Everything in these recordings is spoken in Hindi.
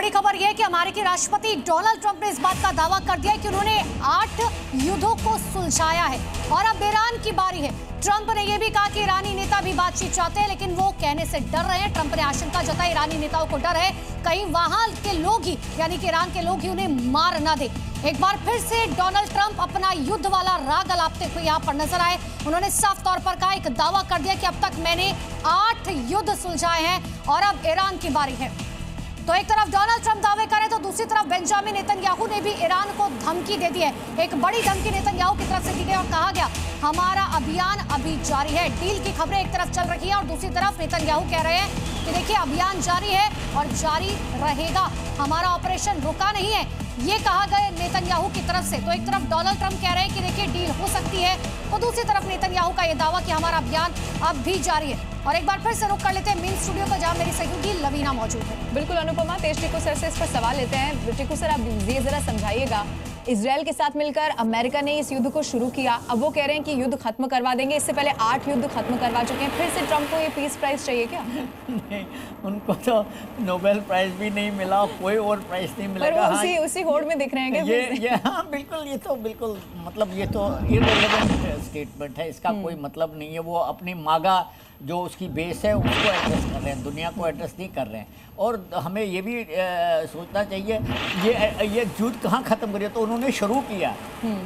बड़ी खबर यह है कि अमेरिकी राष्ट्रपति डोनाल्ड ट्रंप ने इस बात का दावा कर दिया है कि उन्होंने 8 युद्धों को सुलझाया है और अब ईरान की बारी है। ट्रंप ने यह भी कहा कि ईरानी नेता भी बातचीत चाहते हैं, लेकिन वो कहने से डर रहे हैं। ट्रंप ने आशंका जताई ईरानी नेताओं को डर है कहीं वहां के लोग ही यानी कि ईरान के लोग ही उन्हें मार ना दे। एक बार फिर से डोनाल्ड ट्रंप अपना युद्ध वाला राग अलापते हुए यहाँ पर नजर आए। उन्होंने साफ तौर पर कहा, एक दावा कर दिया कि अब तक मैंने 8 युद्ध सुलझाए हैं और अब ईरान की बारी है। तो एक तरफ डोनाल्ड ट्रंप दावे करे तो दूसरी तरफ बेंजामिन नेतन्याहू ने भी ईरान को धमकी दे दी है। एक बड़ी धमकी नेतन्याहू की तरफ से दी गई और कहा गया हमारा अभियान अभी जारी है। डील की खबरें एक तरफ चल रही है और दूसरी तरफ नेतन्याहू कह रहे हैं कि देखिए अभियान जारी है और जारी रहेगा, हमारा ऑपरेशन रुका नहीं है, ये कहा गया नेतन्याहू की तरफ से। तो एक तरफ डोनाल्ड ट्रंप कह रहे हैं कि देखिए डील हो सकती है, तो दूसरी तरफ नेतन्याहू का यह दावा कि हमारा अभियान अब भी जारी है। और एक बार फिर से रुक कर लेते हैं मेन स्टूडियो का, जहां मेरी सहयोगी लवीना मौजूद है। बिल्कुल अनुपमा, तेज टिकू सर से इस पर सवाल लेते हैं। टिकू सर, आप ये जरा समझाइएगा, इजराइल के साथ मिलकर अमेरिका ने इस युद्ध को शुरू किया, अब वो कह रहे हैं कि युद्ध खत्म करवा देंगे। इससे पहले 8 युद्ध खत्म करवा चुके हैं, फिर से ट्रंप को ये पीस प्राइज चाहिए क्या? नहीं, उनको तो नोबेल प्राइज भी नहीं मिला, कोई और प्राइज नहीं मिलेगा। पर उसी होड़ में दिख रहे हैं ये हाँ बिल्कुल, ये तो बिल्कुल मतलब ये तो इररिलेवेंट स्टेटमेंट है, इसका कोई मतलब नहीं है। वो अपनी मागा जो उसकी बेस है उसको एड्रेस कर रहे हैं, दुनिया को एड्रेस नहीं कर रहे हैं। और हमें ये भी सोचना चाहिए ये युद्ध कहाँ ख़त्म करिए, तो उन्होंने शुरू किया,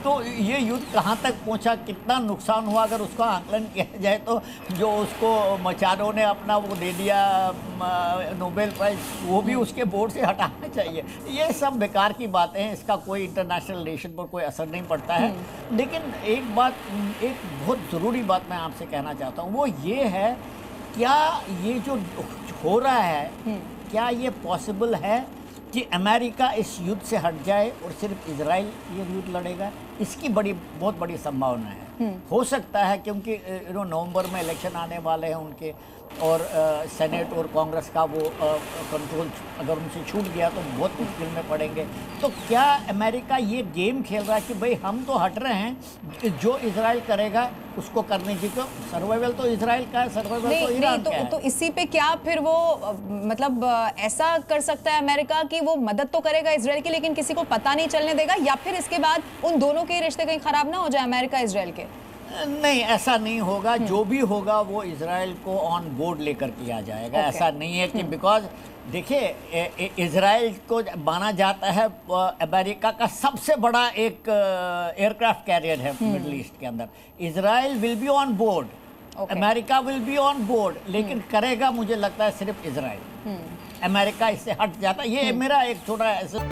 तो ये युद्ध कहाँ तक पहुँचा, कितना नुकसान हुआ, अगर उसका आकलन किया जाए तो जो उसको मचारो ने अपना वो दे दिया नोबेल प्राइज, वो भी उसके बोर्ड से हटाना चाहिए। ये सब बेकार की बातें हैं, इसका कोई इंटरनेशनल रिलेशन पर कोई असर नहीं पड़ता है। लेकिन एक बहुत ज़रूरी बात मैं आपसे कहना चाहता हूँ, वो ये है क्या ये जो हो रहा है क्या ये पॉसिबल है कि अमेरिका इस युद्ध से हट जाए और सिर्फ इजराइल ये युद्ध लड़ेगा? इसकी बहुत बड़ी संभावना है। हो सकता है क्योंकि नवंबर में इलेक्शन आने वाले हैं उनके, और सेनेट और कांग्रेस का वो कंट्रोल अगर उनसे छूट गया तो बहुत मुश्किल में पड़ेंगे। तो क्या अमेरिका ये गेम खेल रहा है कि भाई हम तो हट रहे हैं, जो इजराइल करेगा उसको करने की, तो सर्वाइवल तो इजराइल का है, सर्वाइवल तो ईरान का है। तो इसी पे क्या फिर वो मतलब ऐसा कर सकता है अमेरिका कि वो मदद तो करेगा इजराइल की, लेकिन किसी को पता नहीं चलने देगा, या फिर इसके बाद उन दोनों के रिश्ते कहीं खराब ना हो जाए अमेरिका इजराइल के? नहीं, ऐसा नहीं होगा। जो भी होगा वो इजराइल को ऑन बोर्ड लेकर किया जाएगा। ऐसा नहीं है कि बिकॉज देखिए इजराइल को माना जाता है अमेरिका का सबसे बड़ा एक एयरक्राफ्ट कैरियर है मिडिल ईस्ट के अंदर। Israel will be on board, America will be on board, लेकिन करेगा मुझे लगता है सिर्फ इजराइल। अमेरिका इससे हट जाता है। ये मेरा एक थोड़ा ऐसा